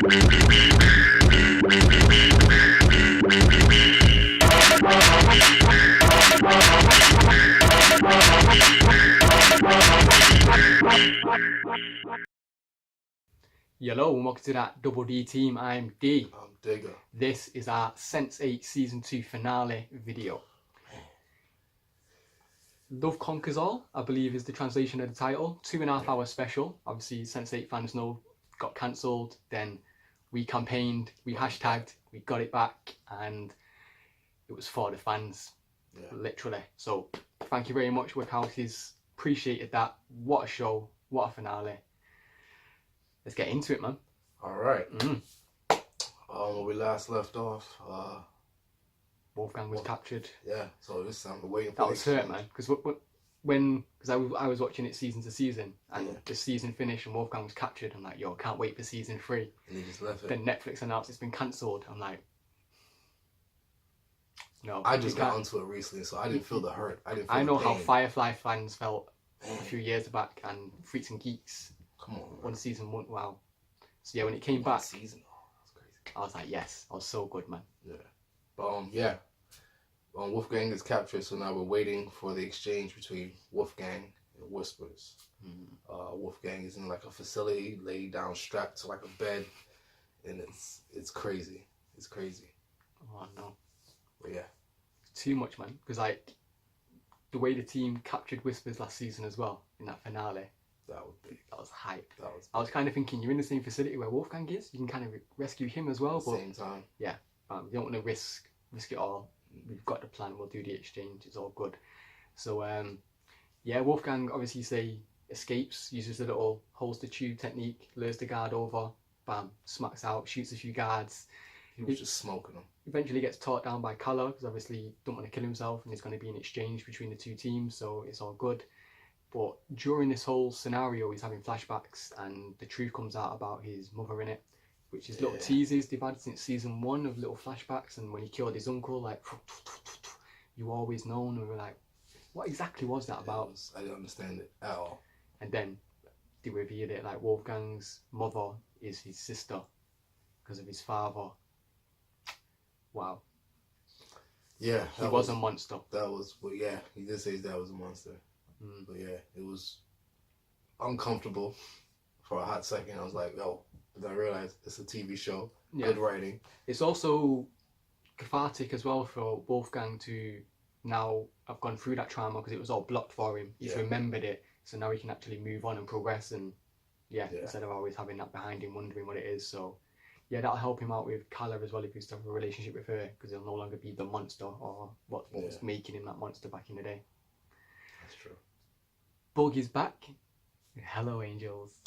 Hello and welcome to that Double D team. I'm D. I'm DIGA. This is our Sense8 Season 2 finale video. Love Conquers All, I believe is the translation of the title. 2.5 hour special. Obviously Sense8 fans know got cancelled. Then we campaigned, we hashtagged, we got it back, and it was for the fans. Literally. So thank you very much, Wachowski's. Appreciated that. What a show. What a finale. Let's get into it, man. All right. When we last left off, Wolfgang was captured. Yeah. So this time we're waiting for that was hurt, man. Because I was watching it season to season, and the season finished and Wolfgang was captured. I'm like, yo, I can't wait for season 3. And he just left it. Then Netflix announced it's been cancelled. I'm like, no. I just got onto it recently, so I didn't feel the hurt. I know how Firefly fans felt a few years back, and Freaks and Geeks. Come on, one season, wow. So yeah, when it came back, season, that's crazy. I was like, yes, I was so good, man. Yeah, but Wolfgang is captured, so now we're waiting for the exchange between Wolfgang and Whispers. Wolfgang is in like a facility, laid down, strapped to like a bed, and it's crazy. It's crazy. Oh no. But yeah, too much, man. Because like the way the team captured Whispers last season as well in that finale. That was big. That was hype. I was kind of thinking, you're in the same facility where Wolfgang is. You can kind of rescue him as well. But same time. Yeah, you don't want to risk it all. We've got the plan. We'll do the exchange. It's all good. So yeah, Wolfgang obviously escapes, uses the little holds the tube technique, lures the guard over, bam, smacks out, shoots a few guards. He was just smoking them. Eventually gets talked down by Kala because obviously he don't want to kill himself, and it's going to be an exchange between the two teams, so it's all good. But during this whole scenario, he's having flashbacks, and the truth comes out about his mother in it, which is little teases they've had since season 1 of little flashbacks. And when he killed his uncle, like, you always known, and we were like, what exactly was that about? I didn't understand it at all. And then they revealed it, like Wolfgang's mother is his sister because of his father. Wow. Yeah, he was a monster. Yeah, he did say his dad was a monster. But yeah, it was uncomfortable for a hot second. I was like, yo, but I realized it's a TV show. Good writing. It's also cathartic as well for Wolfgang to now have gone through that trauma, because it was all blocked for him. He's remembered it, so now he can actually move on and progress, and instead of always having that behind him wondering what it is. So yeah, that'll help him out with Kala as well if he's to have a relationship with her, because he'll no longer be the monster or what was making him that monster back in the day. That's true. Bug is back. Hello, angels.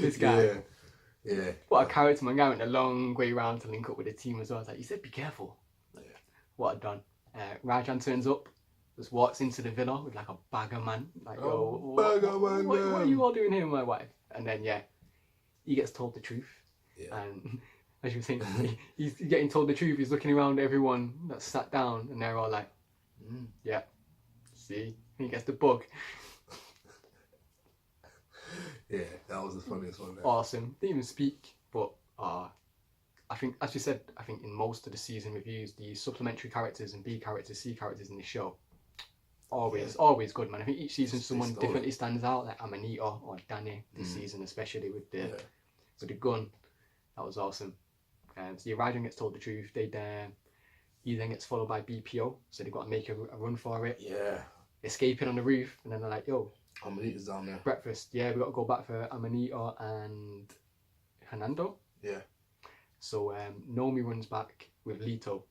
This guy. Yeah. What a character, man. Guy went a long way round to link up with the team as well. I was like, he said, be careful. What a don. Rajan turns up, just walks into the villa with like a bagger man. Like, yo, what are you all doing here, my wife? And then, he gets told the truth. Yeah. And as you were saying, he's getting told the truth. He's looking around at everyone that's sat down, and they're all like, yeah, see? And he gets the bug. Yeah, that was the funniest one there. Awesome. Didn't even speak, but I think, as you said, I think in most of the season reviews, the supplementary characters and B characters, C characters in the show, always good, man. I think each season someone differently stands out, like Amanita or Danny this season, especially with the gun. That was awesome. So the Rajan gets told the truth. He then gets followed by BPO, so they've got to make a run for it. Yeah. Escaping on the roof, and then they're like, yo, Amanita's down there. Breakfast. Yeah, we got to go back for Amanita and Hernando. Yeah. So Nomi runs back with Lito.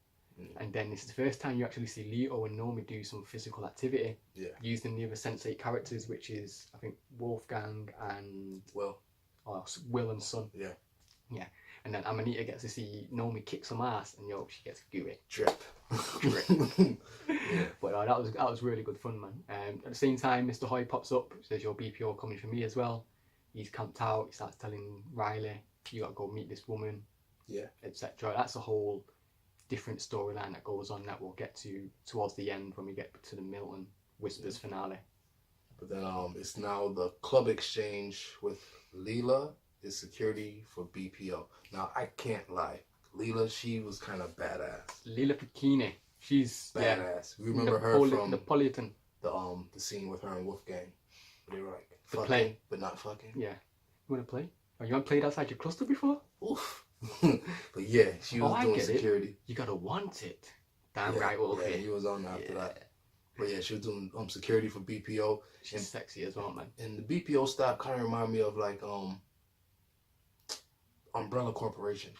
And then this is the first time you actually see Lito and Nomi do some physical activity. Yeah. Using the other Sense8 characters, which is, I think, Wolfgang and Will and Son. Yeah. Yeah. And then Amanita gets to see Nomi kick some ass, and she gets gooey. Drip. Yeah. But that was really good fun, man. At the same time, Mr. Hoy pops up, says, your BPO coming for me as well. He's camped out. He starts telling Riley, you got to go meet this woman. Yeah. Etc. That's a whole different storyline that goes on that we'll get to towards the end when we get to the Middleton Whispers finale. But then it's now the club exchange with Leela is security for BPO. Now, I can't lie. Leela, she was kind of badass. Leela Bikini. She's badass. We remember her from Napolitan. The scene with her and Wolfgang. They were like The fucking, play. but not fucking. Yeah. You want to play? Oh, you haven't played outside your cluster before? Oof. But yeah, she was doing security. You gotta want it. Damn right, Wolfie. Yeah, he was on after that. But yeah, she was doing security for BPO. She's sexy as well, man. And the BPO staff kind of remind me of like Umbrella Corporation.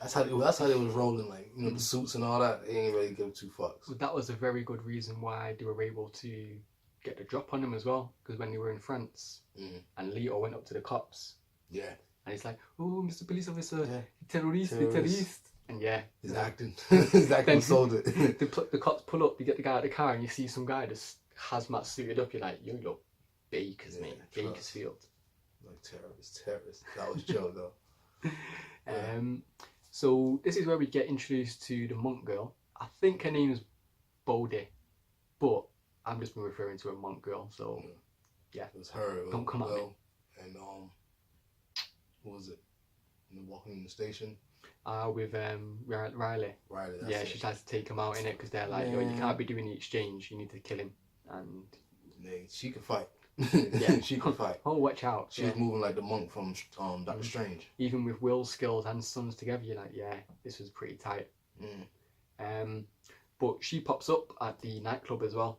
That's how they was rolling, like, you know, the suits and all that. They ain't really give two fucks. But that was a very good reason why they were able to get the drop on them as well. Because when they were in France, and Leo went up to the cops. Yeah. And he's like, "Oh, Mr. Police Officer, terrorist. And he's acting. He's acting sold it. The cops pull up, you get the guy out of the car, and you see some guy just hazmat suited up. You're like, you look bakers, mate. Bakersfield. Like terrorist. That was Joe, though. So this is where we get introduced to the monk girl. I think her name is Bodhi, but I'm just been referring to her monk girl. So yeah, it was her. Don't come at me. And what was it? Walking in the station. With Riley. Riley. Yeah, she tries to take him out in it because they're like, yo, you can't be doing the exchange. You need to kill him. And she could fight. Yeah, she could fight. Oh, watch out! She was moving like the monk from Doctor Strange. Even with Will's skills and Sun's together, you're like, yeah, this was pretty tight. But she pops up at the nightclub as well.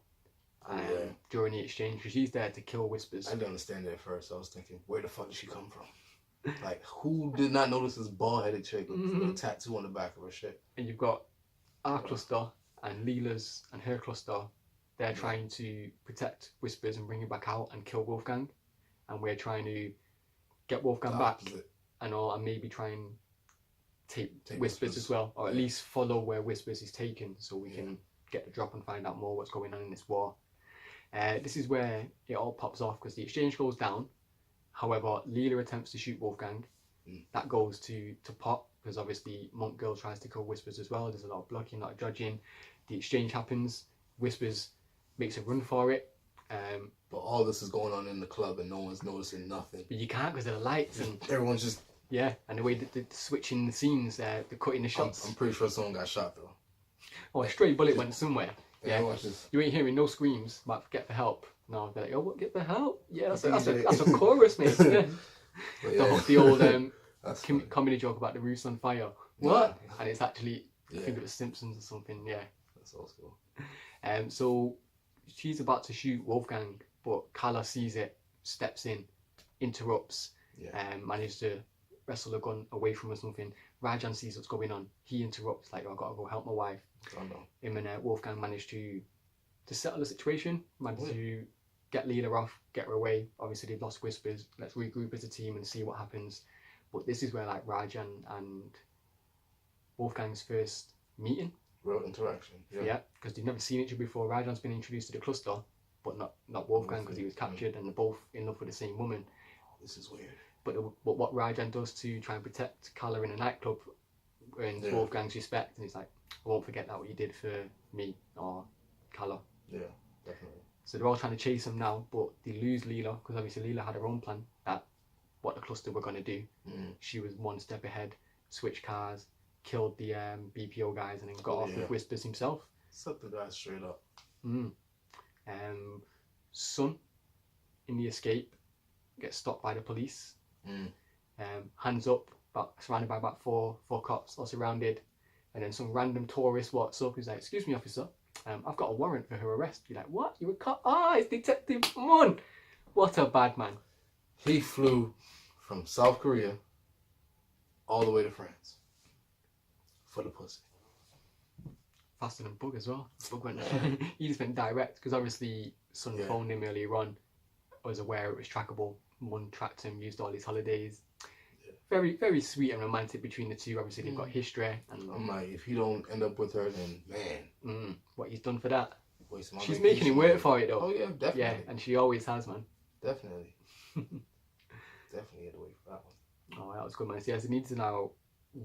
During the exchange, because she's there to kill Whispers. I didn't understand it at first. I was thinking, where the fuck did she come from? Like, who did not notice this bald-headed chick with a tattoo on the back of her shit? And you've got our cluster and Leela's and her cluster. They're trying to protect Whispers and bring him back out and kill Wolfgang. And we're trying to get Wolfgang back and maybe try and take Whispers as well. Or at least follow where Whispers is taken so we can get the drop and find out more what's going on in this war. This is where it all pops off because the exchange goes down. However, Leela attempts to shoot Wolfgang. That goes to pot because obviously Monk Girl tries to kill Whispers as well. There's a lot of blocking, a lot of dodging. The exchange happens. Whispers makes a run for it. But all this is going on in the club and no one's noticing nothing. But you can't because of the lights and everyone's just and the way that they're switching the scenes, they're cutting the shots. I'm pretty sure someone got shot though. Oh, a stray bullet went somewhere. Yeah, you ain't hearing no screams. Might get for help. No, they're like, oh, what? Get for help? Yeah, that's a chorus, mate. The old comedy joke about the roof's on fire. What? And it's actually I think it was Simpsons or something. Yeah, that's old school. So she's about to shoot Wolfgang, but Kala sees it, steps in, interrupts, manages to wrestle the gun away from her or something. Rajan sees what's going on. He interrupts, like, I've got to go help my wife. Oh, no. Him and Wolfgang manage to settle the situation, manage to get Leela off, get her away. Obviously, they've lost Whispers. Let's regroup as a team and see what happens. But this is where, like, Rajan and Wolfgang's first meeting. Real interaction. Yeah, because they've never seen each other before. Rajan's been introduced to the cluster, but not Wolfgang because he was captured and they're both in love with the same woman. This is weird. But what Rajan does to try and protect Kala in a nightclub earns Wolfgang's respect, and he's like, I won't forget that what you did for me or Kala. Yeah, definitely. So they're all trying to chase him now, but they lose Leela because obviously Leela had her own plan that what the cluster were going to do. She was one step ahead, switched cars, killed the BPO guys, and then got off with Whispers himself. Set the guy straight up. Sun in the escape gets stopped by the police. Hands up, surrounded by about four cops, all surrounded, and then some random tourist walks up. He's like, "Excuse me, officer, I've got a warrant for her arrest." You're like, "What? You're a cop? Ah, it's Detective Mann." What a bad man. He flew from South Korea all the way to France for the pussy. Faster than Bug as well. Bug went. He just went direct because obviously Sun phoned him earlier on. Was aware it was trackable. One tracked him, used all his holidays. Very, very sweet and romantic between the two. Obviously, they've got history. And I'm like, if you don't end up with her, then man, what he's done for that. She's making him work for it though. Oh yeah, definitely. Yeah, and she always has, man. Definitely. Definitely had to wait for that one. Oh, that was good, man. So, yes, he needs to now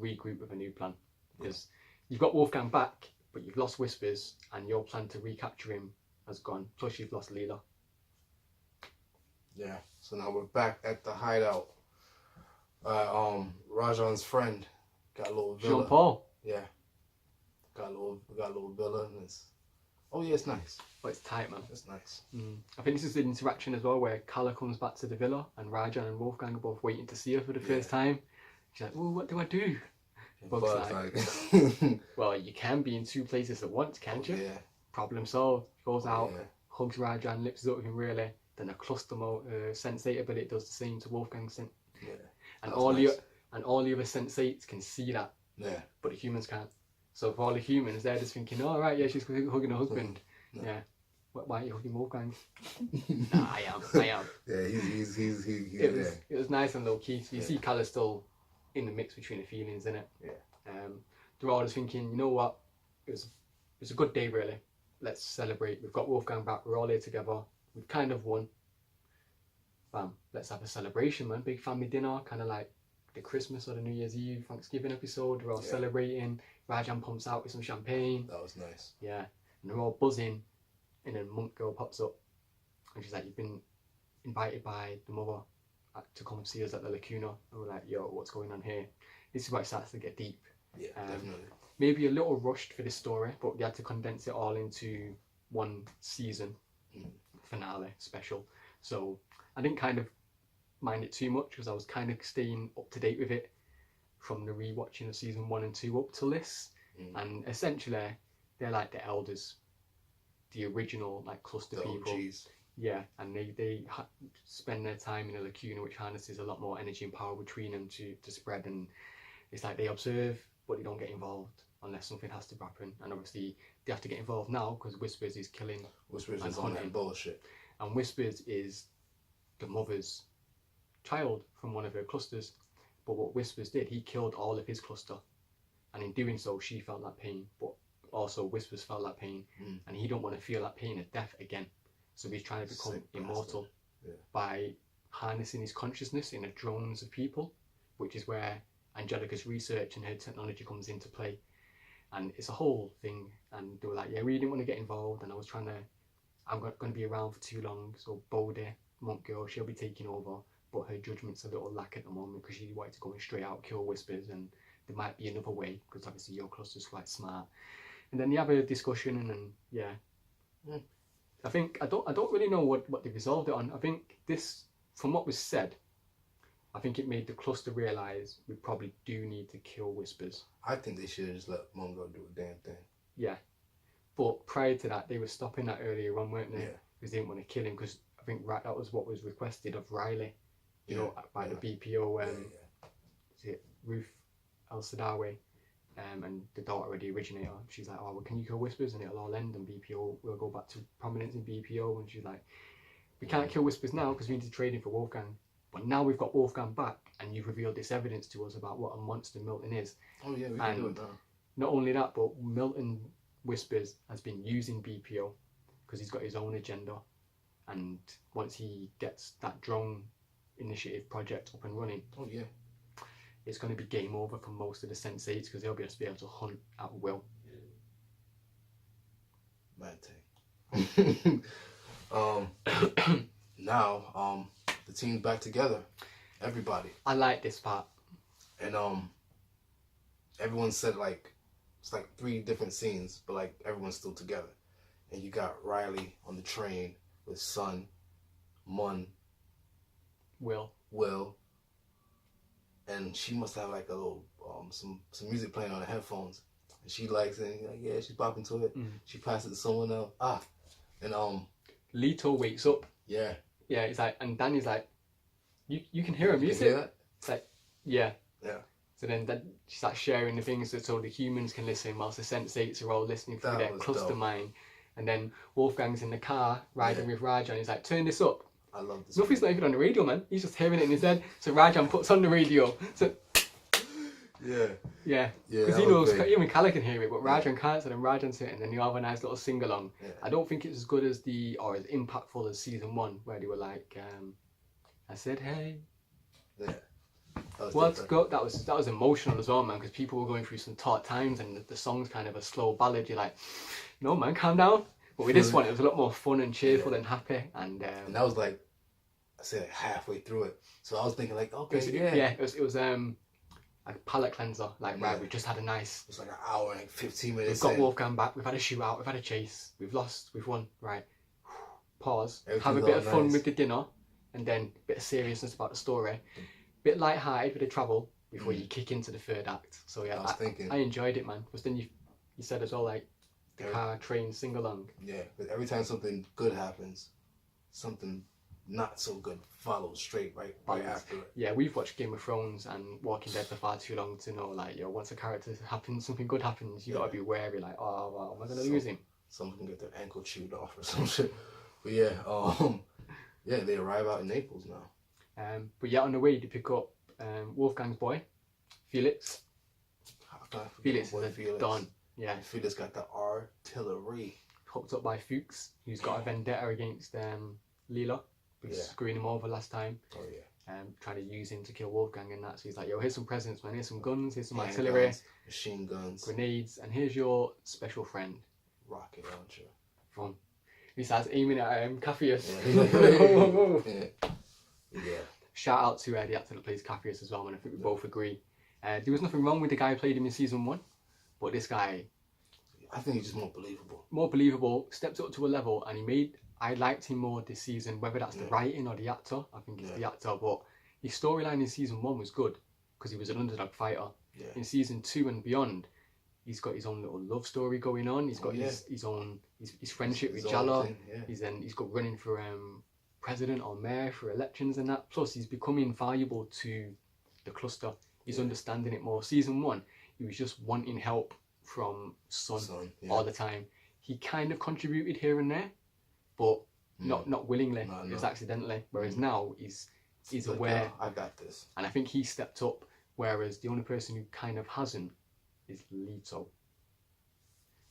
regroup with a new plan because you've got Wolfgang back, but you've lost Whispers, and your plan to recapture him has gone. Plus, you've lost Leela. Yeah. So now we're back at the hideout Rajan's friend got a little villa. Jean-Paul. Yeah. Got a little villa and it's it's nice. But it's tight, man. It's nice. I think this is the interaction as well where Kala comes back to the villa and Rajan and Wolfgang are both waiting to see her for the first time. She's like, well, what do I do? Bug's like, well, you can be in two places at once, can't you? Yeah. Problem solved. Goes out, hugs Rajan, lips up with him really. Then a cluster mode Sense8 ability does the same to Wolfgang's scent. Yeah. And all the other Sense8s can see that. Yeah. But the humans can't. So for all the humans, they're just thinking, oh, right, yeah, she's hugging her husband. No. Yeah. Why are you hugging Wolfgang? Nah, I am. Yeah, he's it was nice and low key. So you see Kala still in the mix between the feelings, innit? Yeah. They're all just thinking, you know what? It was a good day, really. Let's celebrate. We've got Wolfgang back. We're all here together. We've kind of won. Bam. Let's have a celebration, man. Big family dinner, kind of like the Christmas or the New Year's Eve, Thanksgiving episode. We're all celebrating. Rajan pumps out with some champagne. That was nice. Yeah. And they're all buzzing. And then Monk Girl pops up. And she's like, you've been invited by the mother to come and see us at the Lacuna. And we're like, yo, what's going on here? This is where it starts to get deep. Yeah, definitely. Maybe a little rushed for this story, but they had to condense it all into one season finale special. So I didn't kind of mind it too much because I was kind of staying up to date with it from the rewatching of season 1 and 2 up to this. And essentially, they're like the elders, the original like cluster people. OGs. Yeah, and they spend their time in a lacuna which harnesses a lot more energy and power between them to spread, and it's like they observe but they don't get involved unless something has to happen, and obviously they have to get involved now because Whispers is killing. Whispers is on that bullshit. And Whispers is the mother's child from one of her clusters, but what Whispers did, he killed all of his cluster, and in doing so she felt that pain, but also Whispers felt that pain, and he don't want to feel that pain of death again. So he's trying to become immortal by harnessing his consciousness in the drones of people, which is where Angelica's research and her technology comes into play. And it's a whole thing. And they were like, yeah, we didn't want to get involved. And I was trying to, I'm going to be around for too long. So Bodhi, Monk Girl, she'll be taking over. But her judgment's a little lack at the moment because she wanted to go straight out, kill Whispers. And there might be another way because obviously your cluster's quite smart. And then you have a discussion and then, I think I don't really know what they resolved it on. I think this, from what was said, I think it made the cluster realise we probably do need to kill Whispers. I think they should have just let Mongo do a damn thing. Yeah, but prior to that, they were stopping that earlier on, weren't they? Yeah. Because they didn't want to kill him. Because I think that was what was requested of Riley, you know, by the BPO. Is it Ruth El Sadawi? And the daughter of the originator, she's like, oh, well, can you kill Whispers and it'll all end and BPO will go back to prominence in BPO. And she's like, we can't kill Whispers now because we need to trade him for Wolfgang. But now we've got Wolfgang back and you've revealed this evidence to us about what a monster Milton is. Oh yeah, we can do it now. Not only that, but Milton Whispers has been using BPO because he's got his own agenda. And once he gets that drone initiative project up and running, it's going to be game over for most of the Sense8s because they'll just be able to hunt at will. Mad thing. Now, the team's back together. Everybody. I like this part. And everyone said like it's like 3 different scenes, but like everyone's still together. And you got Riley on the train with Sun, Mann, Will. And she must have like a little some music playing on the headphones, and she likes it. Like, yeah, she's bopping to it. She passes it to someone else. And Leto wakes up. Yeah, it's like, and Danny's like, you can hear her music. Hear that? It's like, yeah. So then she starts sharing the things so the humans can listen, whilst the Sense8s are all listening through their cluster mind. And then Wolfgang's in the car riding with Rajan. He's like, turn this up. I love this. Nothing's not even on the radio, man. He's just hearing it in his head. So Rajan puts on the radio. So yeah. Because he knows even Kala can hear it, but Rajan can't. So then Rajan's here, and then you have a nice little sing along. Yeah. I don't think it's as good as or as impactful as season 1, where they were like, I said, hey. Yeah. What's good? That was emotional as well, man. Because people were going through some taut times, and the song's kind of a slow ballad. You're like, no, man, calm down. But with this one, it was a lot more fun and cheerful and happy. And that was like, I say like halfway through it. So I was thinking like, okay, it was a palate cleanser. Like, right, we've just had a nice... It was like an hour and like 15 minutes We've got Wolfgang back, we've had a shootout, we've had a chase, we've lost, we've won, right. Pause, have a bit of fun with the dinner, and then a bit of seriousness about the story. Bit light-hearted with the travel before you kick into the third act. So yeah, I enjoyed it, man. Because then you said as well, like, the car, train, sing-along. Yeah, but every time something good happens, something not so good follows straight right after it. Yeah, we've watched Game of Thrones and Walking Dead for far too long to know, like, once a character happens, something good happens, you gotta be wary, like, oh, well, am I gonna lose him? Someone can get their ankle chewed off or some shit. But yeah, they arrive out in Naples now. But yeah, on the way to pick up Wolfgang's boy, Felix. Felix is a don. Yeah. Felix got the artillery. Hooked up by Fuchs, who's got a vendetta against Lila, who's screwing him over last time. Oh yeah. Trying to use him to kill Wolfgang and that. So he's like, here's some presents, man. Here's some guns, here's some artillery. Guns, machine guns. Grenades, and here's your special friend. Rocket launcher. From. He starts aiming at Capheus. Yeah. Shout out to the actor that plays Capheus as well, and I think we both agree. There was nothing wrong with the guy who played him in season 1, but this guy... I think he's just more believable. More believable, stepped up to a level, and I liked him more this season, whether that's the writing or the actor. I think it's the actor, but his storyline in season 1 was good, because he was an underdog fighter. Yeah. In season 2 and beyond, he's got his own little love story going on. He's got his own friendship with Jala. He's got running for president or mayor for elections and that. Plus, he's becoming valuable to the cluster. He's understanding it more. Season 1, he was just wanting help from Son all the time. He kind of contributed here and there, but not willingly. It was accidentally. Whereas now he's aware. I got this. And I think he stepped up. Whereas the only person who kind of hasn't is Lito.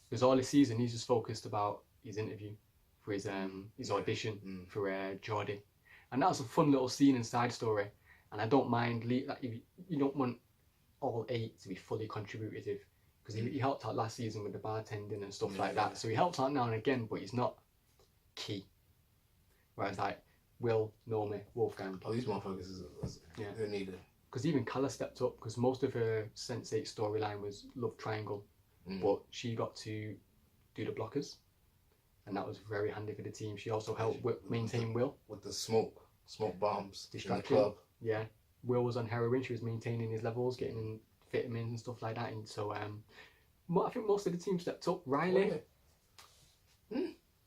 Because all this season he's just focused about his interview for his audition for Geordie, and that was a fun little scene and side story. And I don't mind like, you don't want all 8 to be fully contributive, because he helped out last season with the bartending and stuff like that. So he helps out now and again, but he's not key. Whereas like Will, Normie, Wolfgang. Oh, these motherfuckers they're needed. Because even Calla stepped up, because most of her Sense8 storyline was love triangle, but she got to do the blockers, and that was very handy for the team. She also helped maintain Will with the smoke bombs distraction. In the club. Yeah, Will was on heroin. She was maintaining his levels, getting vitamins and stuff like that. And so, I think most of the team stepped up. Riley,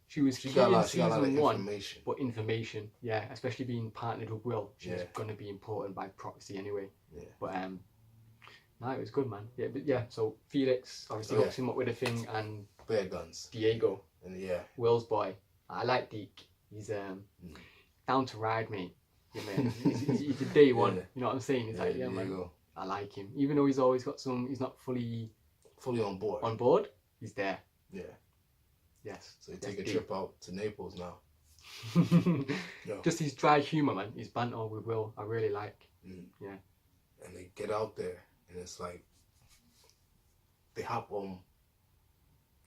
she was key in season 1, but information, especially being partnered with Will, she's going to be important by proxy anyway. Yeah. But no, it was good, man. Yeah, but so Felix obviously hooks him up with a thing, and bear guns. Diego, and Will's boy. I like Deke. He's down to ride, mate. Yeah, man. He's a day one. You know what I'm saying? It's like, man, I like him. Even though he's always got he's not fully on board. On board, he's there. Yeah. Yes. So you take a trip out to Naples now. Just his dry humour, man. His banter with Will, I really like. Yeah. And they get out there, and it's like they hop on.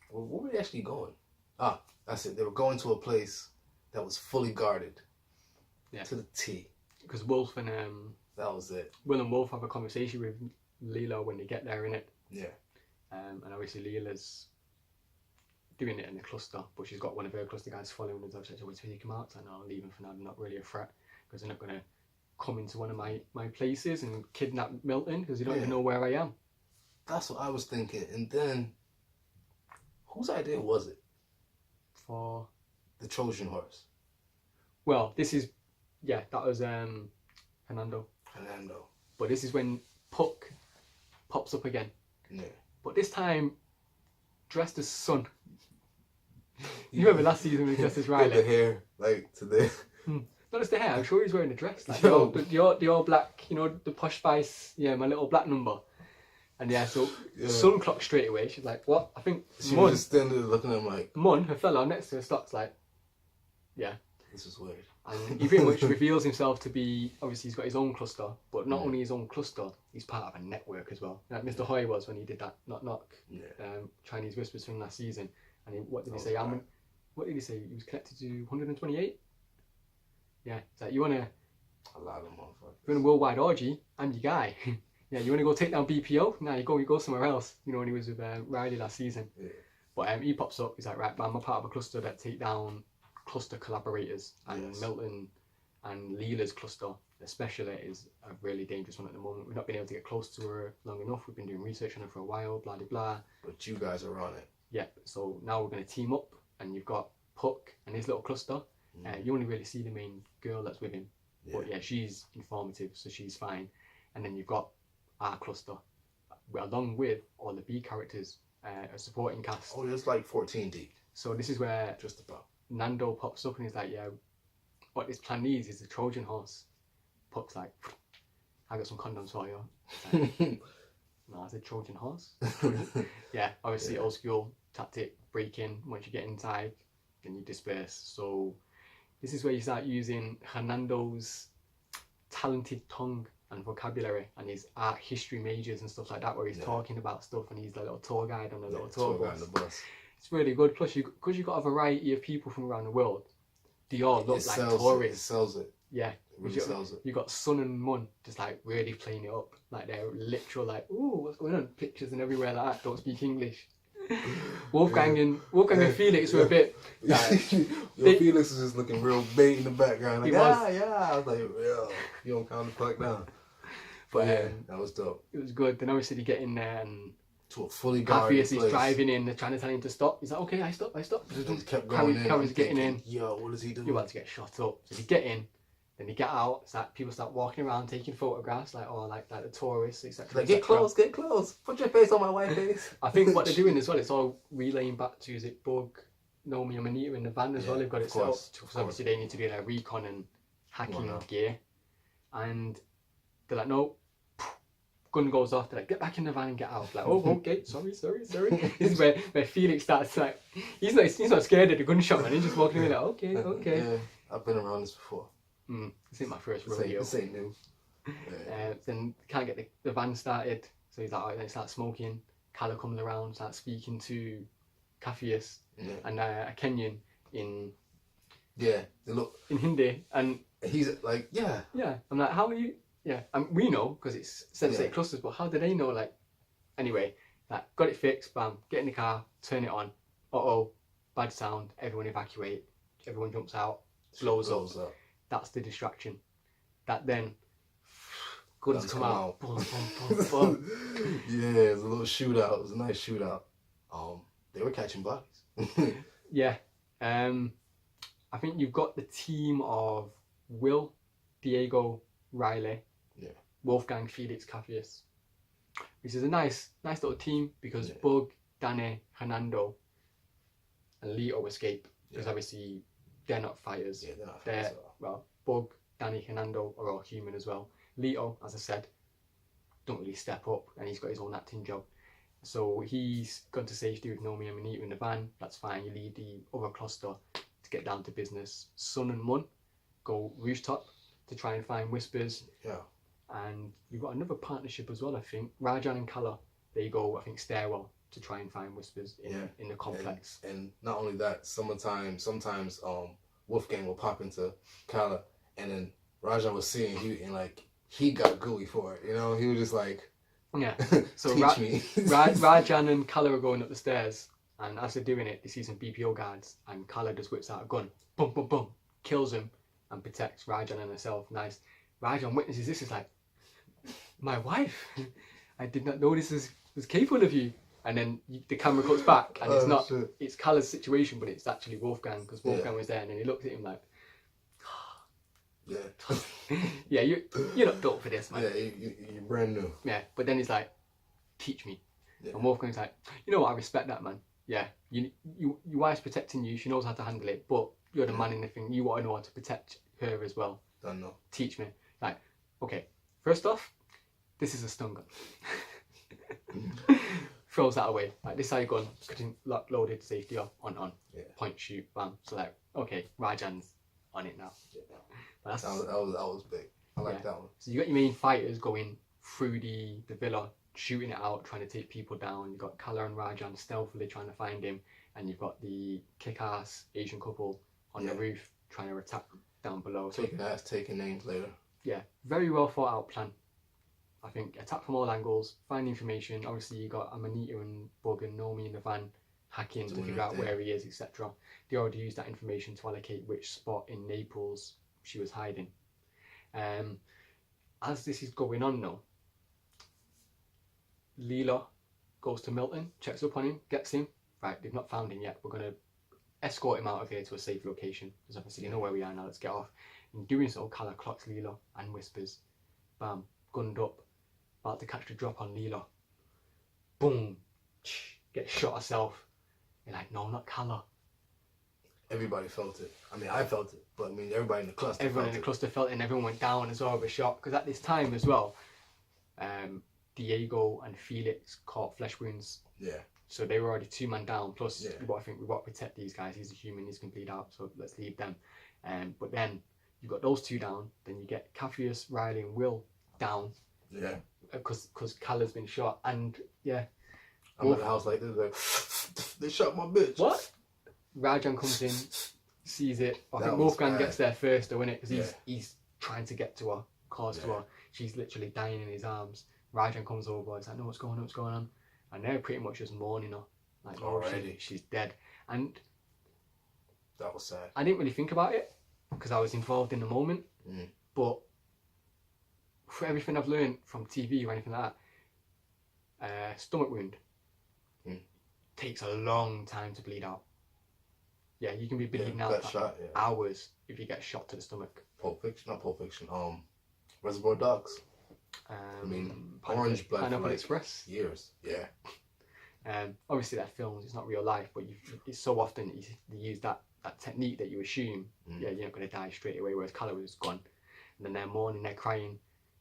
Well, where were they actually going? That's it. They were going to a place that was fully guarded. Yeah. To the T. Because Wolf and that was it. Will and Wolf have a conversation with Lila when they get there, innit? Yeah. And obviously Lila's doing it in the cluster, but she's got one of her cluster guys following her. So we take him out, and I'll leave him for now. I'm not really a threat, because they're not going to come into one of my places and kidnap Middleton, because they don't even know where I am. That's what I was thinking. And then, whose idea was it? For the Trojan horse. Well, this is, that was Fernando. But this is when Puck pops up again. Yeah. But this time, dressed as Son. You remember last season when he dressed as Riley? The hair, like today. Not just the hair, I'm sure he's wearing a dress. Like the all black, the posh spice, my little black number. And so Son clocked straight away. She's like, what? I think she was just standing there looking at him like... Mann, her fellow next to her, stops like, this is weird. And he pretty much reveals himself to be, obviously he's got his own cluster, but not only his own cluster, he's part of a network as well. Like Mr. Hoy was when he did that knock Chinese whispers from last season. And what did he say? What did he say? He was connected to 128? Yeah, it's like, you want to A lot of them motherfuckers. You're in a worldwide orgy, I'm your guy. Yeah, you want to go take down BPO? Nah, you go somewhere else. You know, when he was with Riley last season. Yeah. But he pops up, he's like, right, but I'm a part of a cluster that take down cluster collaborators. And Middleton and Leela's cluster, especially, is a really dangerous one at the moment. We've not been able to get close to her long enough. We've been doing research on her for a while, blah, blah, blah. But you guys are on it. Yep, so now we're going to team up, and you've got Puck and his little cluster. You only really see the main girl that's with him. Yeah. But yeah, she's informative, so she's fine. And then you've got our cluster, along with all the B characters, a supporting cast. Oh, there's like 14 deep. So this is where just about Nando pops up and he's like, yeah, what this plan needs is a Trojan horse. Puck's like, I got some condoms for you. Like, no, I said Trojan horse. Yeah, obviously old school tactic, break in. Once you get inside, then you disperse. So this is where you start using Hernando's talented tongue and vocabulary and his art history majors and stuff like that, where he's talking about stuff and he's the little tour guide on a little tour bus. On the bus. It's really good. Plus, because you've got a variety of people from around the world, they all look like tourists. It sells it. Yeah. It really sells it. You got Son and Mann just like really playing it up. Like they're literal like, ooh, what's going on? Pictures and everywhere like that. Don't speak English. Wolfgang and Felix were a bit like, Felix is just looking real bait in the background. Like, yeah. I was like, yeah, you don't count the fuck down. But yeah, that was dope. It was good. Then obviously they get in there and to a fully guarded place. He's driving in, they're trying to tell him to stop. He's like, okay, I stop. Just kept going in. Carrie's getting in. Yo, what does he do? You're about to get shot up. So they get in, then they get out. It's like people start walking around taking photographs, like the tourists, etc. Like, get close. Put your face on my white face. I think what they're doing as well, it's all relaying back to, is it Bug, Nomi and Manita in the van as well. They've got it set up. Because obviously they need to do their recon and hacking gear. And they're like, no. Gun goes off, they're like, get back in the van and get out. Like, oh, okay, sorry. This is where Felix starts like, he's not scared of the gunshot, man. He's just walking in like, okay. Yeah, I've been around this before. This ain't my first rodeo. This ain't new. Then can't get the van started, so he's like, alright, then start smoking. Kala comes around, starts speaking to Cafius and a Kenyan in Hindi, and he's like, I'm like, how are you? Yeah, we know because it's Sense8 clusters, but how do they know? Like, anyway, like, got it fixed, bam, get in the car, turn it on, bad sound, everyone evacuate, everyone jumps out, blows up. That's the distraction. That then, guns come out. Boom, boom, boom, boom. Yeah, it was a little shootout, it was a nice shootout. They were catching bodies. Yeah, I think you've got the team of Will, Diego, Riley, Wolfgang, Felix, Cafius, which is a nice little team because Bug, Danny, Hernando, and Lito escape because obviously they're not fighters. Yeah, they're not fighters. Well, Bug, Danny, Hernando are all human as well. Lito, as I said, don't really step up, and he's got his own acting job. So he's gone to safety with Nomi and Manita in the van. That's fine. You lead the other cluster to get down to business. Son and Mann go rooftop to try and find whispers. Yeah. And you've got another partnership as well, I think. Rajan and Kala, they go, I think, stairwell to try and find whispers in the complex. And not only that, sometimes Wolfgang will pop into Kala, and then Rajan was seeing he got gooey for it. You know, he was just like, So teach me. Rajan and Kala are going up the stairs, and as they're doing it, they see some BPO guards, and Kala just whips out a gun, boom, boom, boom, kills him, and protects Rajan and herself. Nice. Rajan witnesses this, is like, my wife, I did not know this was capable of you. And then the camera cuts back, and it's Kala's situation, but it's actually Wolfgang, because Wolfgang was there, and then he looks at him like, you're not built for this, man. Yeah, you're brand new. Yeah, but then he's like, teach me. And Wolfgang's like, you know what, I respect that, man. Yeah, your wife's protecting you, she knows how to handle it, but you're the man in the thing, you want to know how to protect her as well. Don't know. Teach me. Like, okay, first off, this is a stun gun. Throws that away. Like, this is how you gun, loaded, safety off, on. Yeah. Point, shoot, bam. So like, okay, Rajan's on it now. Yeah. But that was big. I like that one. So you got your main fighters going through the villa, shooting it out, trying to take people down. You've got Kala and Rajan stealthily trying to find him, and you've got the kick-ass Asian couple on the roof trying to attack down below. So taking names later. yeah, very well thought out plan. I think attack from all angles, find information. Obviously, you got Amanita and Bug and Nomi in the van hacking to figure out where he is, etc. They already used that information to allocate which spot in Naples she was hiding. As this is going on now, Leela goes to Middleton, checks up on him, gets him. Right, they've not found him yet. We're going to escort him out of here to a safe location. Because obviously they know where we are now, let's get off. In doing so, Kala clocks Leela and whispers, bam, gunned up, about to catch the drop on Leela. Boom, gets shot herself. You're like, no, not Kala. Everybody felt it. I mean, I felt it, but I mean, everybody in the cluster Everyone in the cluster felt it, and everyone went down as well with a shot. Because at this time as well, Diego and Felix caught flesh wounds. Yeah. So they were already 2 man down. Plus, I think we got to protect these guys. He's a human, he's complete out. So let's leave them. But then you got those 2 down. Then you get Cassius, Riley, and Will down. Yeah. Because Kala's been shot, and yeah. I'm at the house like this, like they shot my bitch. What? Rajan comes in, sees it. I think Wolfgang gets there first, though, innit? Because he's trying to get to her, close to her. She's literally dying in his arms. Rajan comes over. He's like, "No, what's going on? What's going on?" And they're pretty much just mourning her, like, "Oh, she's dead." And that was sad. I didn't really think about it because I was involved in the moment. But for everything I've learned from TV or anything like that, stomach wound takes a long time to bleed out. Yeah, you can be bleeding out for hours if you get shot to the stomach. Not Pulp Fiction. Reservoir Dogs. I mean, Orange Blood. Pineapple Express. Years. Yeah. Obviously, they're films. It's not real life, but it's so often you use that technique that you assume, you're not going to die straight away. Whereas Kala was gone, and then they're mourning, they're crying.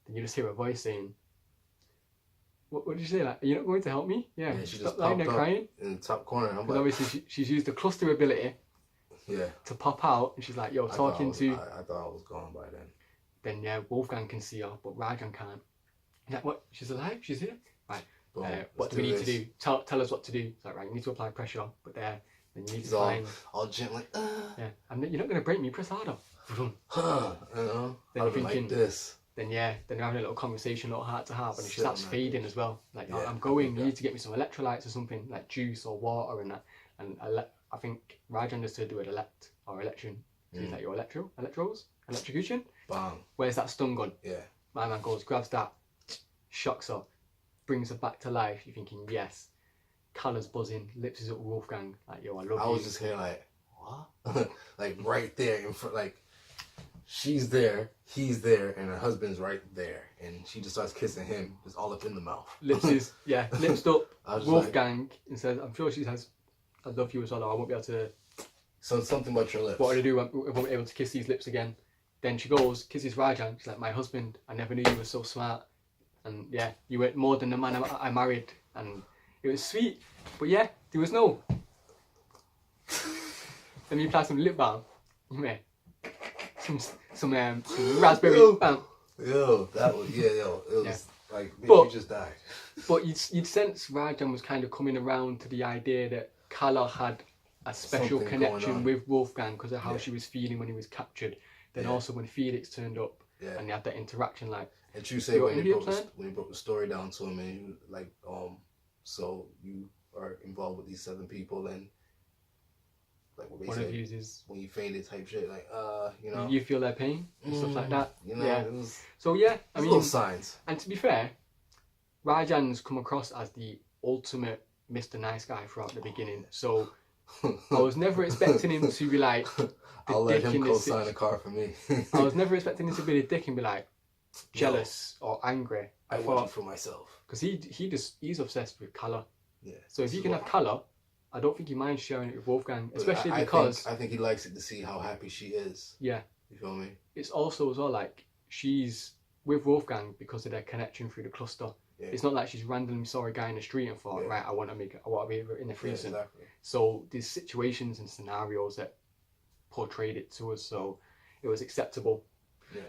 Then you just hear a voice saying, "What did you say? Like, are you not going to help me?" Yeah, she stop just lying popped there crying. In the top corner. Because obviously she's used the cluster ability. Yeah. To pop out, and she's like, "Yo, talking to." I thought I was gone by then. Then yeah, Wolfgang can see her, but Rajan can't. He's like, "What? She's alive? She's here? Right. What do we need to do? Tell us what to do." It's like, right, you need to apply pressure, but then you need to find. All gently. Yeah, and you're not going to break me. Press harder. You know. Then you're thinking like this. Then they're having a little conversation, a little heart to heart, and she starts fading as well. Like, I'm going. You need to get me some electrolytes or something, like juice or water and that. And I think Rajan understood the word elect or election. So he's like, "Your electrocution. Bang. Where's that stun gun?" Yeah. My man goes, grabs that, shocks her, brings her back to life. You're thinking, yes. Colours buzzing, lips is up with Wolfgang. Like, "Yo, I love you." I was just here like, what? Like right there in front, like she's there, he's there, and her husband's right there, and she just starts kissing him, just all up in the mouth. Lips up. Wolfgang and says, "I'm sure she says, I love you as well. I won't be able to." So something about your lips. What do I do? I won't be able to kiss these lips again. Then she goes, kisses Rajan. She's like, "My husband, I never knew you were so smart. And yeah, you were more than the man I married." And it was sweet. But yeah, there was no. Then you apply some lip balm. Yeah. Some raspberry balm. Yo, that was, it was like, you just died. But you'd sense Rajan was kind of coming around to the idea that Kala had a special connection with Wolfgang because of how she was feeling when he was captured. Then also when Felix turned up and they had that interaction, like. And you say when he broke the story down to him, and you like, so you are involved with these 7 people, and like what they one say, of you is when you fainted type shit, like you know, you feel their pain and stuff like that. You know, yeah. It was, so yeah, I mean, little signs. And to be fair, Rajan's come across as the ultimate Mr. Nice Guy throughout the beginning. So I was never expecting him to be like. I'll let him co-sign a car for me. I was never expecting him to be the dick and be like jealous or angry. I want it for myself. Because he's obsessed with colour. Yeah. So if he can have colour, I don't think he minds sharing it with Wolfgang, especially because I think he likes it to see how happy she is. Yeah. You feel me? It's also as well like she's with Wolfgang because of their connection through the cluster. Yeah. It's not like she's randomly saw a guy in the street and thought, right, I want to be in the threesome. Yeah, exactly. So there's situations and scenarios that portrayed it to us, so it was acceptable. Yeah.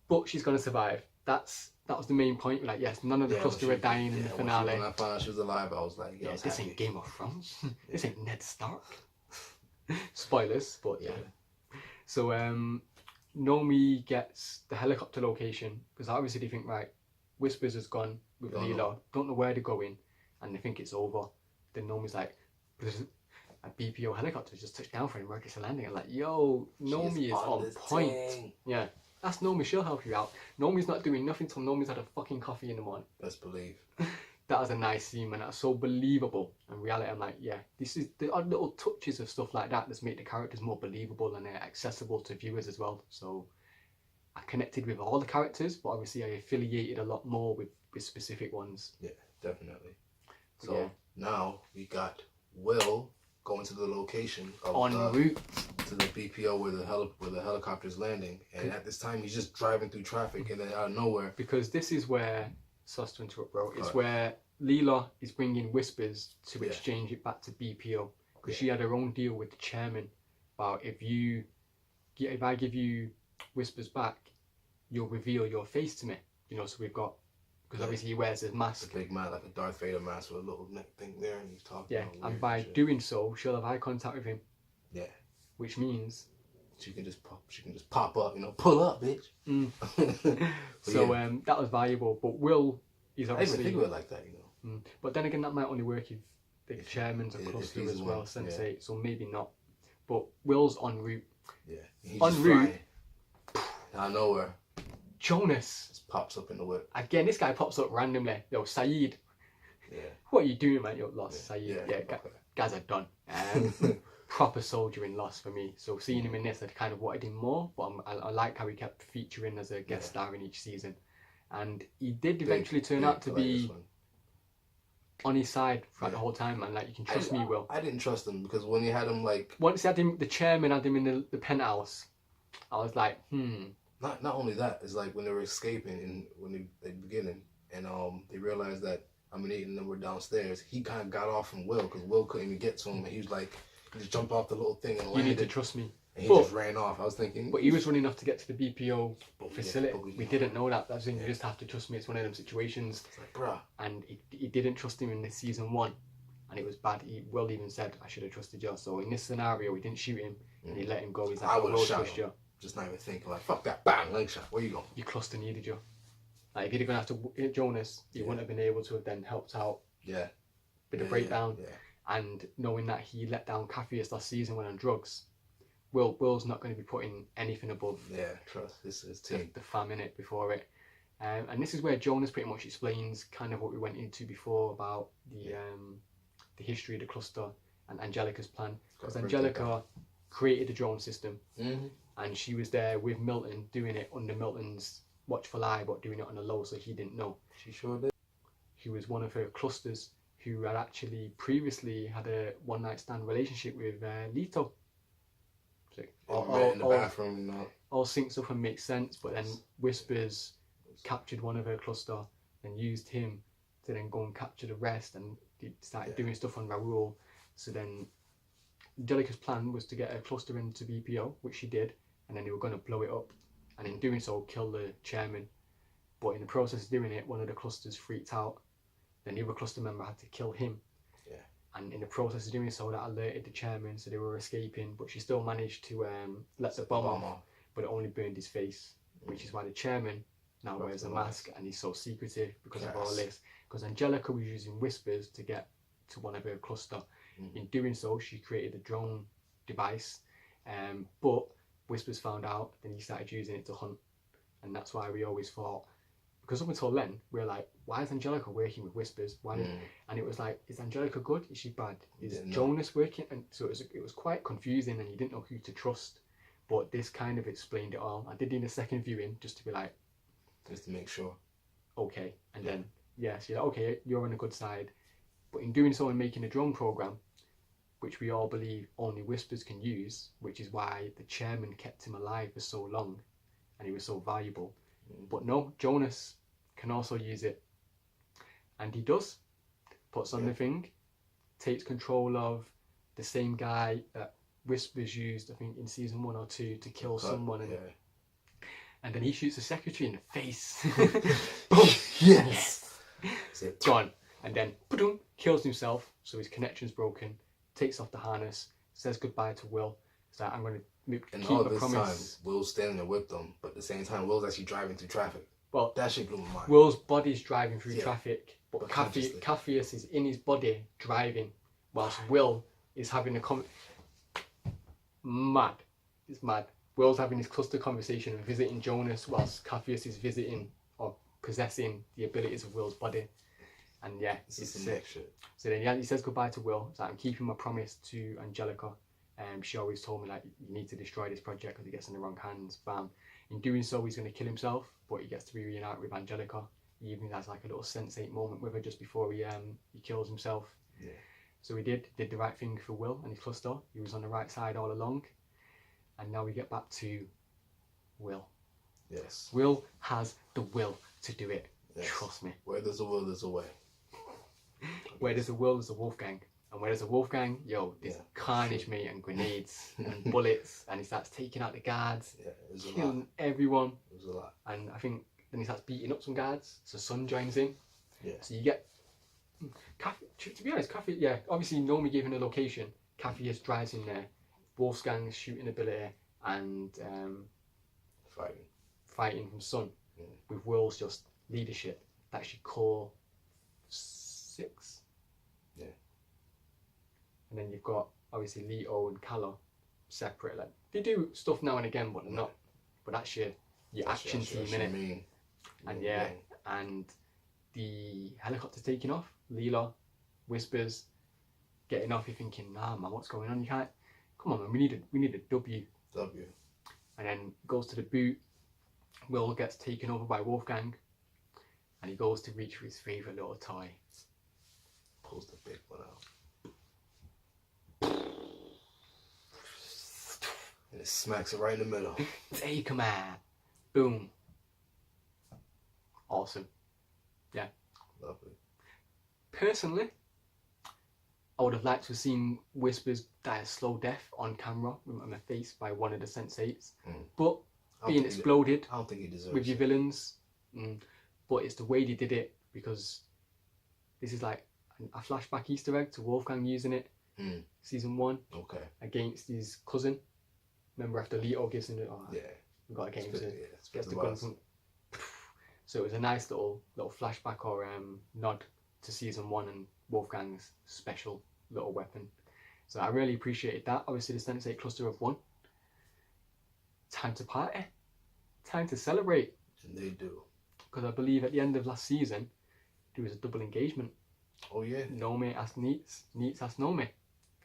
But she's gonna survive. That was the main point. Like, yes, none of the cluster were dying in the finale. When I found out she was alive, I was like, yeah, this ain't Game of Thrones. This ain't Ned Stark. Spoilers, but yeah. So Nomi gets the helicopter location because obviously they think, right, Whispers has gone with Leela, don't know where they're going, and they think it's over. Then Nomi's like, there's a BPO helicopter just touched down for an emergency landing. I'm like, yo, Nomi is on point. Thing. Yeah, that's Nomi, she'll help you out. Nomi's not doing nothing till Nomi's had a fucking coffee in the morning. Best believe. That was a nice scene, man. That's so believable. In reality, I'm like, yeah, this is the odd little touches of stuff like that that's make the characters more believable and accessible to viewers as well. So I connected with all the characters, but obviously I affiliated a lot more with specific ones. Yeah, definitely. So now we got Will going to the location of en route to the BPO where the helicopter's landing, and at this time he's just driving through traffic, and then out of nowhere, because this is where, sorry to interrupt, bro, it's where Leela is bringing Whispers to exchange it back to BPO, because she had her own deal with the chairman about if I give you Whispers back, you'll reveal your face to me, you know. So we've got, because obviously he wears his mask, a big man, like a Darth Vader mask with a little neck thing there, and he's talking. Yeah, and by doing so, she'll have eye contact with him. Yeah, which means she can just pop up, you know, pull up, bitch. So that was valuable, but Will is obviously. I didn't even think of it like that, you know. But then again, that might only work if the chairman's a cluster as well, Sense8. So maybe not. But Will's en route. Yeah, he's en route. Out of nowhere. Jonas just pops up in the whip. Again, this guy pops up randomly. Yo, Saeed. Yeah. What are you doing, man? Yo, Lost. Saeed. Guys are done. Proper soldier in Lost for me. So seeing him in this, I kind of wanted him more. But I like how he kept featuring as a guest star in each season. And he did eventually turn out to be on his side throughout the whole time, and like, you can trust me, Will. I didn't trust him because when he had him like once he had him, the chairman had him in the penthouse. I was like, Not only that, it's like when they were escaping and when they beginning and they realized that Aminate and them were downstairs. He kind of got off from Will because Will couldn't even get to him, and he was like, he just jumped off the little thing and landed. You need to trust me. And he just ran off. I was thinking, but he was running off to get to the BPO facility. We didn't know that. That's when you just have to trust me. It's one of them situations. It's like, bruh. And he didn't trust him in the season 1, and it was bad. Will even said, I should have trusted you. So in this scenario, we didn't shoot him, and he let him go. He's like, I would have shot him. Just not even thinking, like, fuck that, bang, leg shot. Where you going? Your cluster needed you. Like, if you'd have gone after hit Jonas, you wouldn't have been able to have then helped out. Yeah. With the breakdown. Yeah. And knowing that he let down Caffeus last season when on drugs, Will's not going to be putting anything above. Yeah, trust. This is team. The fam in it before it. And this is where Jonas pretty much explains kind of what we went into before about the history of the cluster and Angelica's plan. Because Angelica created the drone system. Mm-hmm. And she was there with Milton doing it under Milton's watchful eye, but doing it on the low, so he didn't know. She sure did. He was one of her clusters who had actually previously had a one-night stand relationship with Leto. So all in the bathroom and all. All syncs up and makes sense, but then Whispers captured one of her cluster and used him to then go and capture the rest, and he started doing stuff on Raoul. So then Angelica's plan was to get a cluster into BPO, which she did, and then they were going to blow it up, and in doing so kill the chairman. But in the process of doing it, one of the clusters freaked out. Then the other cluster member had to kill him. Yeah. And in the process of doing so, that alerted the chairman, so they were escaping, but she still managed to let the bomb off, but it only burned his face, which is why the chairman now wears a mask, and he's so secretive because of all this. Because Angelica was using Whispers to get to one of her cluster. In doing so, she created a drone device, but Whispers found out, then he started using it to hunt. And that's why we always thought, because up until then, we were like, why is Angelica working with Whispers? Why? And it was like, is Angelica good? Is she bad? Is Jonas working? And so it was quite confusing, and you didn't know who to trust. But this kind of explained it all. I did need a second viewing just to be like, just to make sure. Okay. And then, she's like, okay, you're on the good side. But in doing so and making a drone program, which we all believe only Whispers can use, which is why the chairman kept him alive for so long and he was so valuable. But no, Jonas can also use it. And he does. Puts on the thing, takes control of the same guy that Whispers used, I think, in season 1 or 2 to kill someone. And then he shoots the secretary in the face. Boom! Yes! Gone. And then, kills himself, so his connection's broken. Takes off the harness, says goodbye to Will, So I'm going to And keep all a this promise. time, Will's standing there with them, but at the same time, Will's actually driving through traffic. Well, that shit blew my mind. Will's body's driving through Yeah. traffic, but But consciously. Capheus is in his body driving, whilst Will is having a mad. It's mad. Will's having this cluster conversation and visiting Jonas, whilst Capheus is visiting or possessing the abilities of Will's body. And yeah, This it's is sick. some shit. So then yeah, he says goodbye to Will. So I'm keeping my promise to Angelica. She always told me like you need to destroy this project because it gets in the wrong hands. Bam. In doing so, he's going to kill himself, but he gets to be reunited with Angelica. He even has like a little Sense8 moment with her just before he kills himself. Yeah. So he did the right thing for Will and his cluster. He was on the right side all along. And now we get back to Will. Yes. Will has the will to do it. Yes. Trust me. Where there's a will, there's a way. Where there's a will, there's a Wolfgang. And where there's a Wolfgang, yo, there's Yeah, carnage, sure. mate, and grenades and bullets. And he starts taking out the guards, Yeah, it was a lot. killing everyone. It was a lot. And I think then he starts beating up some guards. So Sun joins in. Yeah. So you get... To be honest, Kathy, yeah, obviously Nomi gave him a location. Kathy just drives in there. Wolfgang's shooting ability and fighting from Sun. Yeah. With Will's just leadership. That's actually core 6. Yeah. And then you've got obviously Leto and Calla separate. Like they do stuff now and again, but not. But that's your action team, innit? And yeah, and the helicopter's taking off. Leela whispers, getting off. You're thinking, nah, man, what's going on? You can't. Come on, man. We need a W. W. And then goes to the boot. Will gets taken over by Wolfgang, and he goes to reach for his favourite little toy. Pulls the big one out. And it smacks it right in the middle. Take him out. Boom. Awesome. Yeah. Lovely. Personally, I would have liked to have seen Whispers die a slow death on camera with my face by one of the Sense8s. But being exploded I don't think he deserves with your villains. But it's the way they did it, because this is like a flashback Easter egg to Wolfgang using it. Season 1. Okay. Against his cousin. Remember after Leto gives him the... Oh, Yeah. we got to get him to... It's gets the gun from... So it was a nice little flashback or nod to season 1 and Wolfgang's special little weapon. So I really appreciated that. Obviously the Sense8 cluster of 1. Time to party. Time to celebrate. And they do. Because I believe at the end of last season there was a double engagement. Oh yeah. Nomi asked Neats. Neats asked Nomi.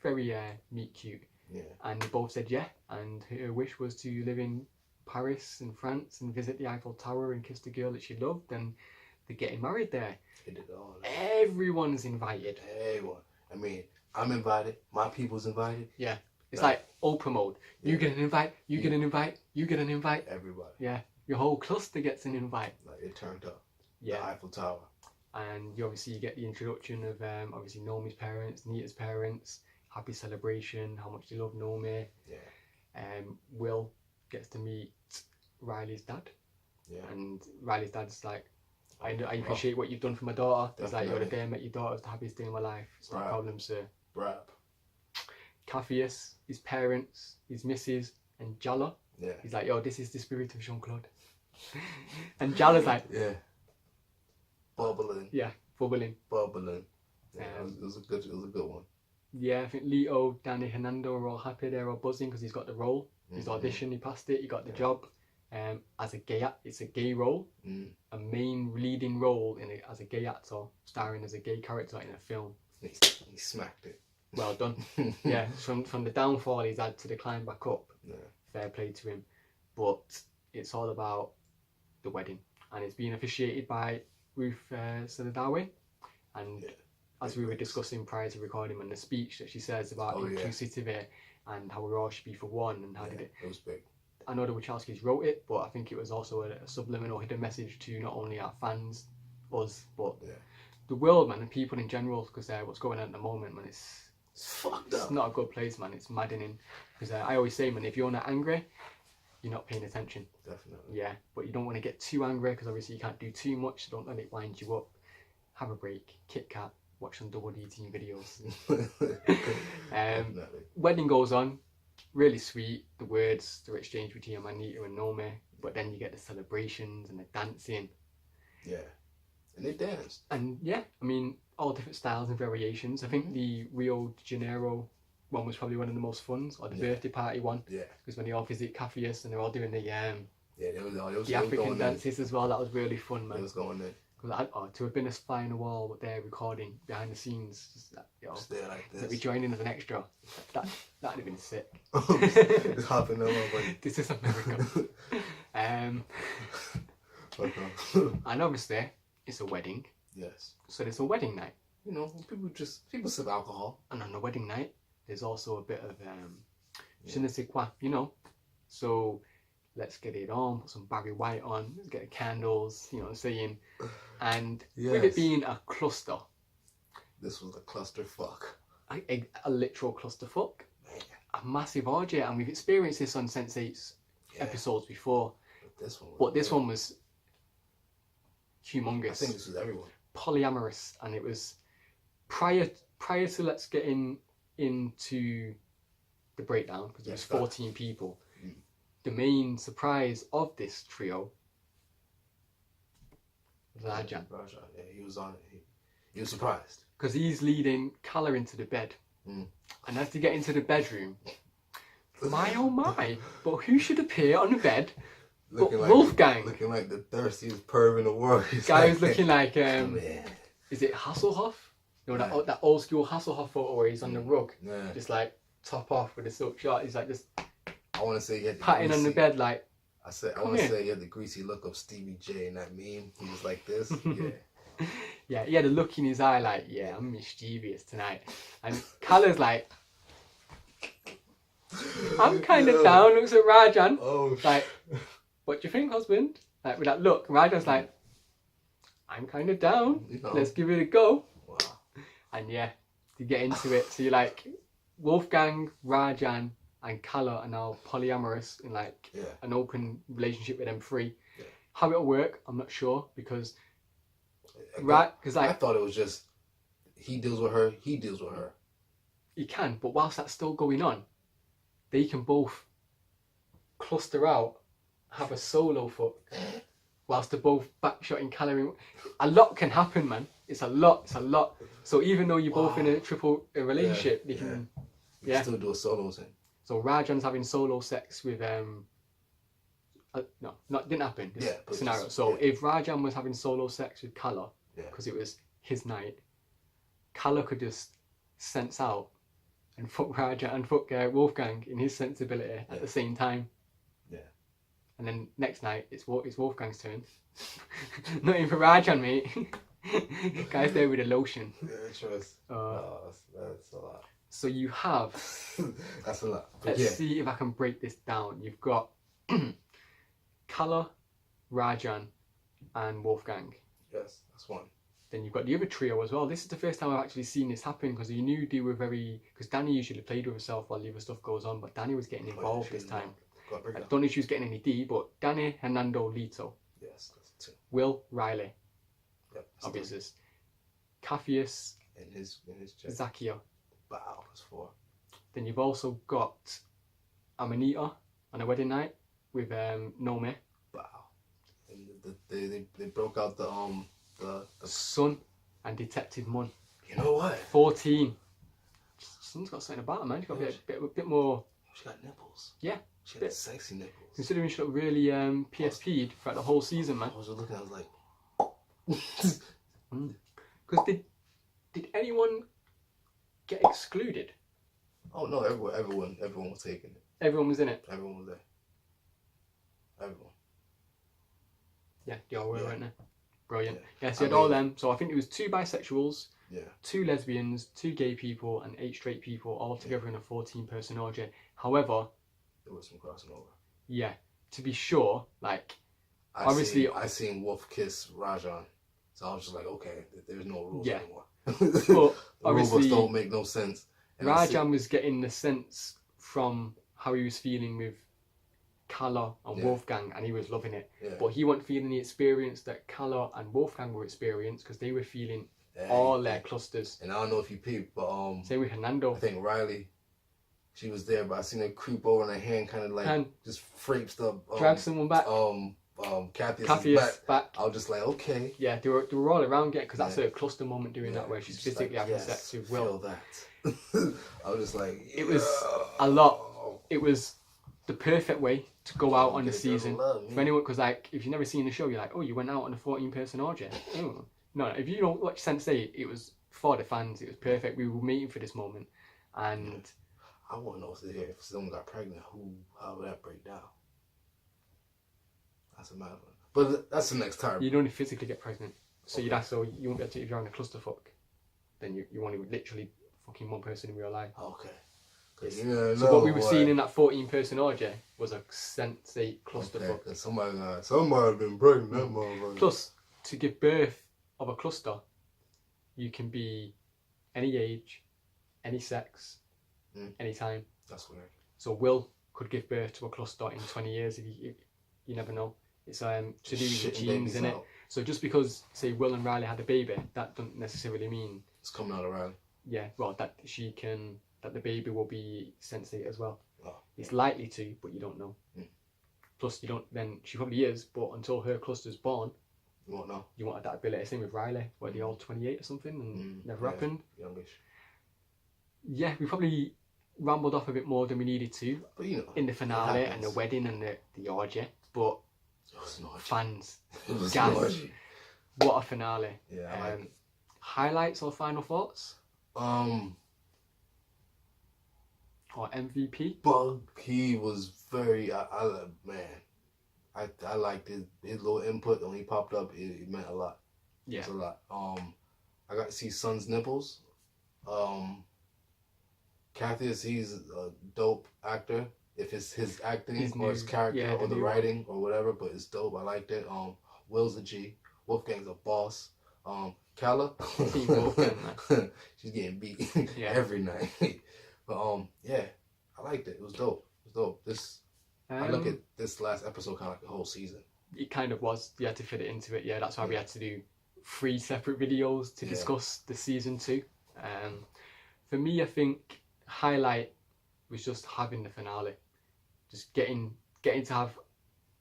Very meet cute. Yeah. And they both said yeah. And her wish was to live in Paris and France and visit the Eiffel Tower and kiss the girl that she loved, and they're getting married there. They did all that. Everyone's invited. Everyone. I mean, I'm invited. My people's invited. Yeah. It's like Oprah mode. You Yeah. get an invite, you get an invite, you get an invite. Everybody. Yeah. Your whole cluster gets an invite. Like it turned up. Yeah. The Eiffel Tower. And you obviously get the introduction of obviously Nomi's parents, Nita's parents, happy celebration, how much they love Nomi. Yeah. Will gets to meet Riley's dad. Yeah. And Riley's dad's like, I appreciate what you've done for my daughter. It's like, you're the Definitely. day I met your daughter, it's the happiest day of my life. It's not a Right. problem, sir. Rap. Capheus, his parents, his missus, and Jalla. Yeah. He's like, yo, this is the spirit of Jean-Claude. And Jalla's like, Yeah. Bubbling. yeah, bubbling. Bubbling. Yeah, it was a good one. Yeah, I think Leto, Danny, Hernando are all happy. They're all buzzing because he's got the role. His audition, he passed it. He got the job. As a gay, it's a gay role, a main leading role as a gay actor, starring as a gay character in a film. He smacked it. Well done. Yeah, from the downfall he's had to the climb back up. Yeah. Fair play to him. But it's all about the wedding, and it's being officiated by Ruth Sadawe. And as we were discussing prior to recording, and the speech that she says about inclusivity and how we all should be for one, and how did it. It was big. I know the Wachowskis wrote it, but I think it was also a subliminal hidden message to not only our fans, us, but the world, man, and people in general. Because what's going on at the moment, man, it's fucked up. It's not a good place, man. It's maddening. Because I always say, man, if you're not angry, you're not paying attention. Definitely. Yeah, but you don't want to get too angry, because obviously you can't do too much. So don't let it wind you up. Have a break, Kit Kat, watch some DoubleDTeam videos. Wedding goes on. really sweet. The words they're exchanged between Amanita and Nome, but then you get the celebrations and the dancing. Yeah, and they danced. And yeah, I mean, all different styles and variations. I think the Rio de Janeiro one was probably one of the most fun, or the birthday party one. Yeah. Because when they all visit Cafeus and they're all doing the the African dances as well. That was really fun, man. It was going there. To have been a fly on the wall, what they're recording behind the scenes, Just there like this. To be joining as an extra, that'd have been sick. Just hopping over, buddy. This is America. And obviously, it's a wedding. Yes. So there's a wedding night. You know, people sip alcohol. And on the wedding night, there's also a bit of je ne sais quoi, you know. So let's get it on, put some Barry White on, let's get the candles, you know what I'm saying? And with it being a cluster. This was a clusterfuck. A literal clusterfuck. A massive orgy. And we've experienced this on Sense8's episodes before. But this one was humongous. I think this was everyone. Polyamorous. And it was prior to let's get into the breakdown, because there was 14 people. The main surprise of this trio was Rajan. Yeah, he was on it. He was surprised. Because he's leading Kala into the bed. And as they get into the bedroom, my oh my, but who should appear on the bed but Wolfgang? Looking like the thirstiest perv in the world. Guy was looking like, is it Hasselhoff? You know, that old school Hasselhoff photo where he's on the rug, just like top off with a silk shirt. He's like just I want to say he had patting on the bed like. I want to say he had the greasy look of Stevie J in that meme. He was like this. Yeah. Yeah, he had a look in his eye like, yeah, I'm mischievous tonight. And Kala's like, I'm kind of down. Looks at Rajan. Oh, like, what do you think, husband? Like with that look, Rajan's like, I'm kind of down. You know. Let's give it a go. Wow. And yeah, to get into it, so you're like, Wolfgang, Rajan, and Kala are now polyamorous in like an open relationship with them three. Yeah. How it'll work, I'm not sure, because I thought it was just he deals with her, he deals with her. You can, but whilst that's still going on, they can both cluster out, have a solo fuck, whilst they're both backshotting Kala. A lot can happen, man. It's a lot. So even though you're both in a triple relationship, they can still do a solo thing. So Rajan's having solo sex with didn't happen. Scenario. If Rajan was having solo sex with Kala, because it was his night, Kala could just sense out and fuck Rajan and fuck Wolfgang in his sensibility at the same time. Yeah. And then next night it's Wolfgang's turn. Not even for Rajan, mate. Guy's there with a lotion. Yeah, trust. That's a lot. So you have. That's a lot. Let's see if I can break this down. You've got Kala, Rajan, and Wolfgang. Yes, that's one. Then you've got the other trio as well. This is the first time I've actually seen this happen, because you knew they were because Danny usually played with herself while the other stuff goes on, but Danny was getting involved this time. I don't know if she was getting any D, but Danny, Hernando, Lito. Yes, that's two. Will, Riley. Yep. Obviously. Cafeus. And his check. Zakia. Wow, that's four. Then you've also got Amanita on a wedding night with Nome. Wow. And they broke out the Sun and Detective Munn. You know what? 14. Sun's got something about her, man. She's got a bit more. She got nipples. Yeah. She got sexy nipples. Considering she looked really PSP'd throughout the whole season, man. I was looking, I was like. Because did anyone get excluded? Oh no, everyone was taking it. Everyone was in it. Everyone was there. Everyone. Yeah, they all were, weren't they? Brilliant. Yeah, so you had all them. So I think it was 2 bisexuals, 2 lesbians, 2 gay people, and 8 straight people all together in a 14-person orgy. However, there was some crossing over. Yeah, to be sure, like I seen Wolf kiss Rajan, so I was just like, okay, there's no rules anymore. But obviously, rules don't make no sense. And Rajan was getting the sense from how he was feeling with Kala and Wolfgang, and he was loving it. Yeah. But he wasn't feeling the experience that Kala and Wolfgang were experiencing, because they were feeling all their clusters. And I don't know if you peeped, but same with Hernando. I think Riley she was there, but I seen her creep over and her hand kind of like just frapes the drag someone back. Cassius back. I was just like, okay. Yeah, they were all around getting, because that's a cluster moment doing that where she's physically having sex with Will. Feel that. I was just like, it was a lot. It was the perfect way to go out on the season for anyone, because like if you've never seen the show, you're like, oh, you went out on a 14-person orgy. Oh. No, if you don't watch Sense8, it was for the fans. It was perfect. We were meeting for this moment, and I want to know if someone got pregnant, how would that break down? That's a matter. But that's the next time. You'd only physically get pregnant, so you won't be able to, if you're on a clusterfuck, then you only literally fucking one person in real life. Okay. So what we were seeing in that 14-person orgy was a Sense8 clusterfuck. Okay. Somebody been pregnant, that motherfucker. Plus, to give birth of a cluster, you can be any age, any sex, any time. That's weird. So Will could give birth to a cluster in 20 years. If you never know. It's to do with the genes, innit? So just because, say, Will and Riley had a baby, that doesn't necessarily mean it's coming out of Riley. Yeah, well, that the baby will be Sense8 as well. Oh, it's likely to, but you don't know. Plus, you don't. Then she probably is, but until her cluster's born, you won't know. You won't have that ability. Same with Riley, where they all 28 or something, and never happened. Youngish. Yeah, we probably rambled off a bit more than we needed to, but you know, in the finale and the wedding and the orgy. But fans, gas, what a finale! Yeah. Highlights or final thoughts? Or MVP? Bug, he was very. I liked his little input when he popped up. It meant a lot. Yeah, it's a lot. I got to see Son's nipples. Cassius, he's a dope actor. If it's his acting or his character or the writing or whatever, but it's dope. I liked it. Will's a G. Wolfgang's a boss. Kala, she's getting beat every night. But yeah, I liked it. It was dope. I look at this last episode kind of like the whole season. It kind of was. You had to fit it into it. Yeah, that's why we had to do 3 separate videos to discuss the season 2. For me, I think highlight was just having the finale, just getting to have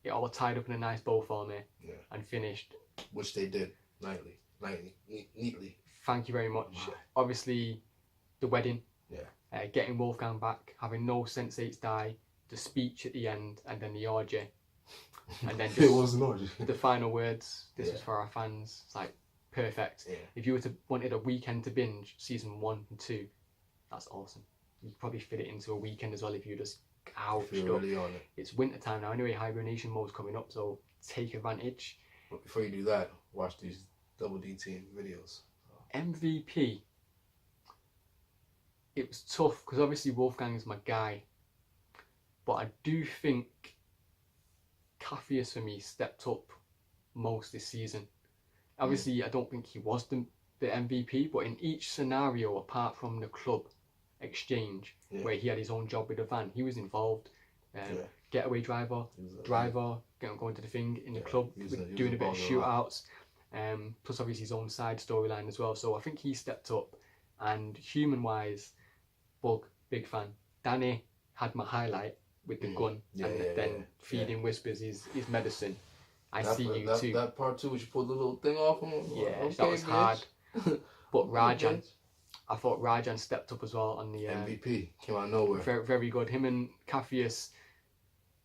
it all tied up in a nice bow for me and finished, which they did neatly. Thank you very much. Wow. Obviously, the wedding, getting Wolfgang back, having no Sense8s die, the speech at the end, and then the orgy, and then it was an orgy. The final words. This was for our fans. It's like perfect. Yeah. If you wanted a weekend to binge season 1 and 2, that's awesome. You could probably fit it into a weekend as well if you just ouched up. Really on it. It's winter time now anyway. Hibernation mode's coming up, so take advantage. But before you do that, watch these DoubleDTeam videos. MVP. It was tough because obviously Wolfgang is my guy, but I do think Cassius for me stepped up most this season. Obviously, I don't think he was the MVP, but in each scenario apart from the club exchange where he had his own job with the van, he was involved. Getaway driver, going to the thing in the club, doing a bit of shootouts. Plus obviously his own side storyline as well. So I think he stepped up. And human wise, Bug, big fan. Danny had my highlight with the gun and feeding Whispers his medicine. I see you too. That part too, which you pulled the little thing off him. Yeah, that was hard. But Rajan, I thought Rajan stepped up as well on the MVP. Came out of nowhere. Very, very good. Him and Cassius,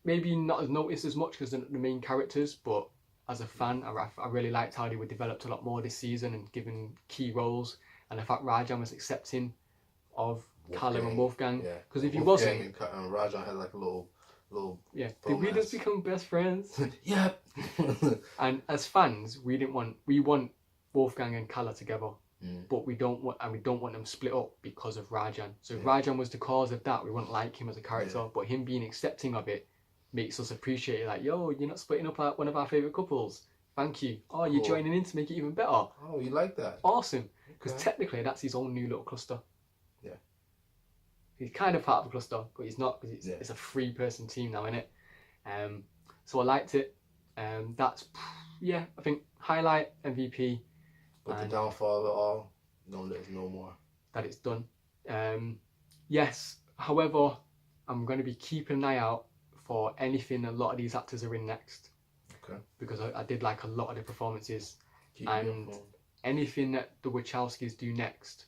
maybe not as noticed as much because they're the main characters, but as a fan, I really liked how they were developed a lot more this season and given key roles. And the fact Rajan was accepting of Callum and Wolfgang, because if he wasn't, and Rajan had like a little did we just become best friends? Yeah. And as fans, we want Wolfgang and Calla together, but we don't want them split up because of Rajan. So if Rajan was the cause of that, we wouldn't like him as a character, but him being accepting of it makes us appreciate it. Like, yo, you're not splitting up like one of our favourite couples. Thank you. Oh, you're joining in to make it even better. Oh, you like that? Awesome. Because technically that's his own new little cluster. Yeah. He's kind of part of a cluster, but he's not, because it's a 3-person team now, innit? So I liked it. That's, I think highlight, MVP. But the downfall of it all, no, there's no more. That it's done. Yes, However, I'm going to be keeping an eye out for anything a lot of these actors are in next. Okay. Because I did like a lot of the performances. Keep me And informed. anything that the Wachowskis do next,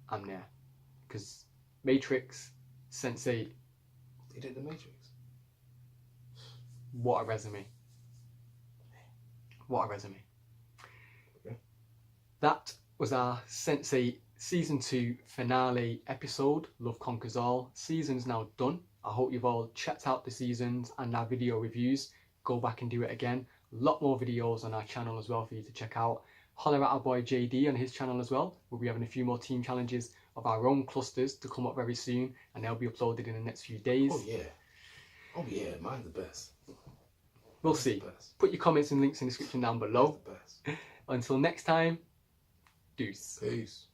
I'm there. Because Matrix, Sense8, They did the Matrix. what a resume. What a resume. Okay. That was our Sense8 Season 2 finale episode. Love Conquers All. Season's now done. I hope you've all checked out the seasons and our video reviews. Go back and do it again. A lot more videos on our channel as well for you to check out. Holler at our boy JD on his channel as well. We'll be having a few more team challenges of our own clusters to come up very soon, and they'll be uploaded in the next few days. Oh yeah. Oh yeah, mine's the best. We'll Mine's see. the best. Put your comments and links in the description down below. Mine's the best. Until next time, deuce. Peace.